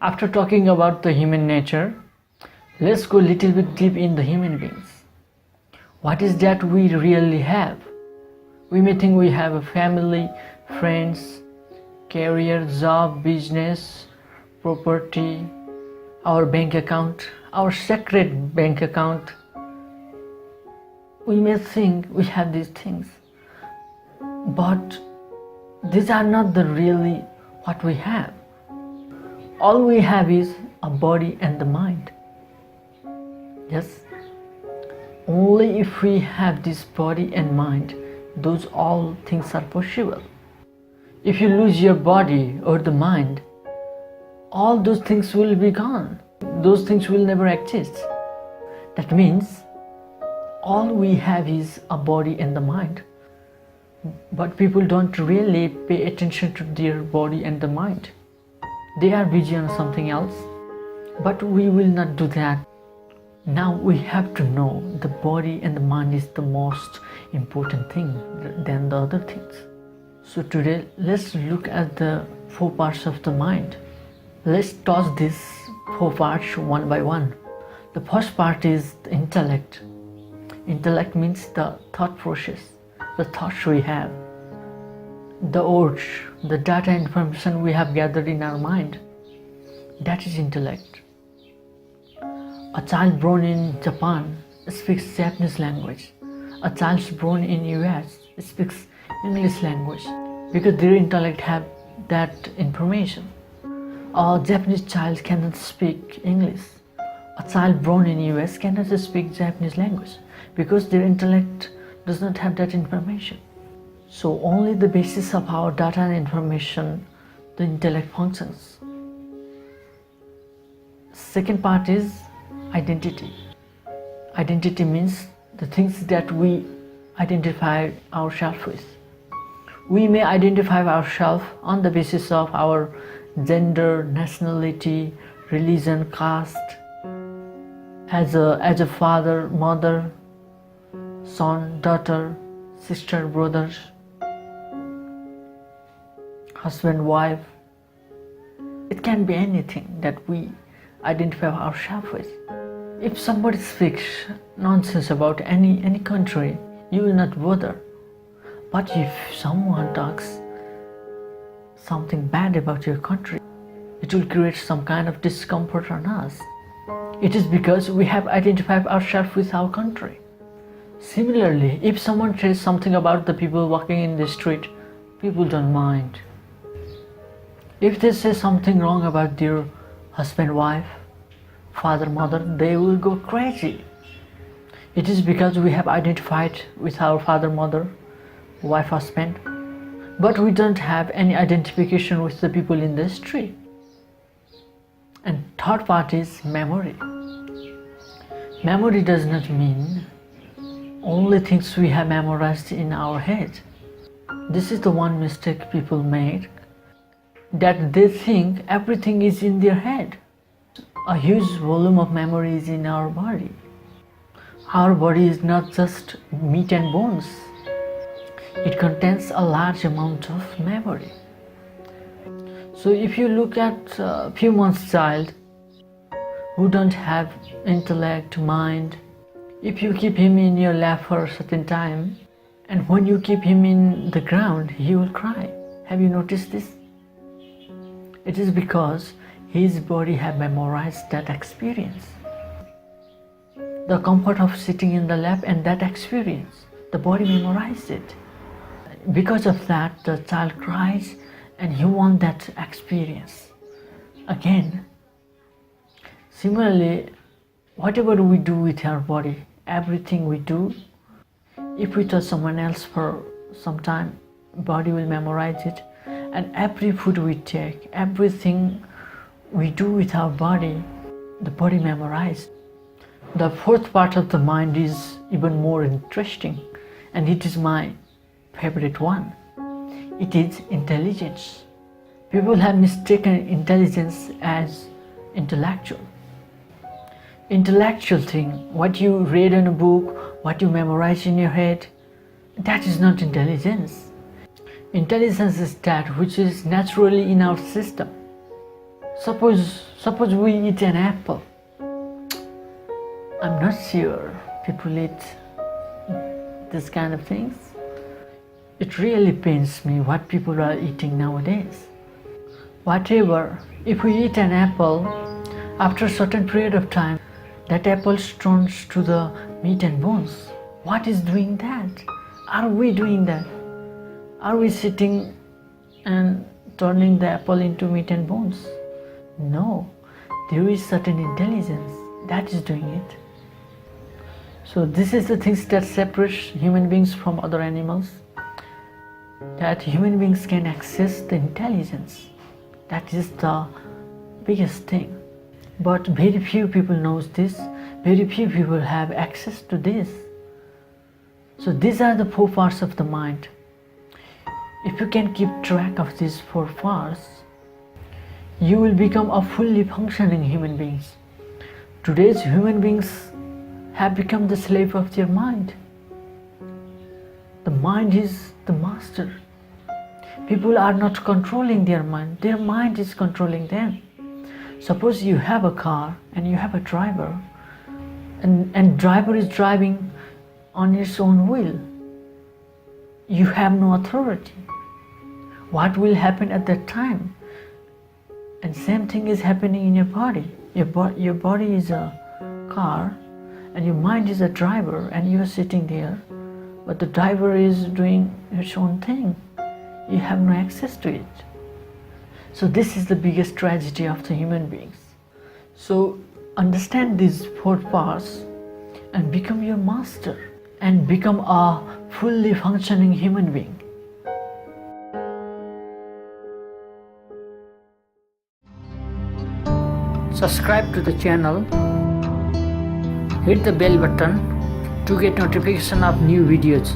After talking about the human nature, let's go a little bit deep in the human beings. What is that we really have? We may think we have a family, friends, career, job, business, property, our bank account, our sacred bank account. We may think we have these things, but these are not the really what we have. All we have is a body and the mind. Yes, only if we have this body and mind, those all things are possible. If you lose your body or the mind, all those things will be gone. Those things will never exist. That means all we have is a body and the mind. But people don't really pay attention to their body and the mind. They are busy on something else, but we will not do that. Now we have to know the body and the mind is the most important thing than the other things. So today let's look at the 4 parts of the mind. Let's toss these 4 parts one by one. The first part is the intellect. Intellect means the thought process, the thoughts we have, the urge, the data information we have gathered in our mind. That is intellect. A child born in Japan speaks Japanese language. A child born in US speaks English language because their intellect have that information. A Japanese child cannot speak English. A child born in US cannot speak Japanese language because their intellect does not have that information. So only the basis of our data and information, the intellect functions. Second part is identity. Identity means the things that we identify ourselves with. We may identify ourselves on the basis of our gender, nationality, religion, caste, as a father, mother, son, daughter, sister, brothers, husband, wife. It can be anything that we identify ourselves with. If somebody speaks nonsense about any country, you will not bother. But if someone talks something bad about your country, it will create some kind of discomfort on us. It is because we have identified ourselves with our country. Similarly, if someone says something about the people walking in the street, people don't mind. If they say something wrong about their husband, wife, father, mother, they will go crazy. It is because we have identified with our father, mother, wife, husband, but we don't have any identification with the people in the street. And third part is memory. Memory does not mean only things we have memorized in our head. This is the one mistake people make, that they think everything is in their head. A huge volume of memory is in our body. Our body is not just meat and bones. It contains a large amount of memory. So if you look at a few months child who don't have intellect, mind, if you keep him in your lap for a certain time, and when you keep him in the ground, he will cry. Have you noticed this? It is because his body have memorized that experience. The comfort of sitting in the lap and that experience, the body memorized it. Because of that, the child cries and he wants that experience again. Similarly, whatever we do with our body, everything we do, if we touch someone else for some time, body will memorize it. And every food we take, everything we do with our body, the body memorized. The fourth part of the mind is even more interesting, and it is my favorite one. It is intelligence. People have mistaken intelligence as intellectual. Intellectual thing, what you read in a book, what you memorize in your head, that is not intelligence. Intelligence is that which is naturally in our system. Suppose we eat an apple. I'm not sure people eat this kind of things. It really pains me what people are eating nowadays. Whatever, if we eat an apple, after a certain period of time, that apple turns to the meat and bones. What is doing that? Are we doing that? Are we sitting and turning the apple into meat and bones? No, there is certain intelligence that is doing it. So this is the things that separates human beings from other animals, that human beings can access the intelligence. That is the biggest thing. But very few people knows this, very few people have access to this. So these are the 4 parts of the mind. If you can keep track of these 4 parts, you will become a fully functioning human beings. Today's human beings have become the slave of their mind. The mind is the master. People are not controlling their mind is controlling them. Suppose you have a car and you have a driver, and driver is driving on its own will. You have no authority. What will happen at that time? And same thing is happening in your body. Your body is a car and your mind is a driver, and you are sitting there, but the driver is doing its own thing. You have no access to it. So this is the biggest tragedy of the human beings. So understand these 4 parts and become your master and become a fully functioning human being. Subscribe to the channel, hit the bell button to get notification of new videos.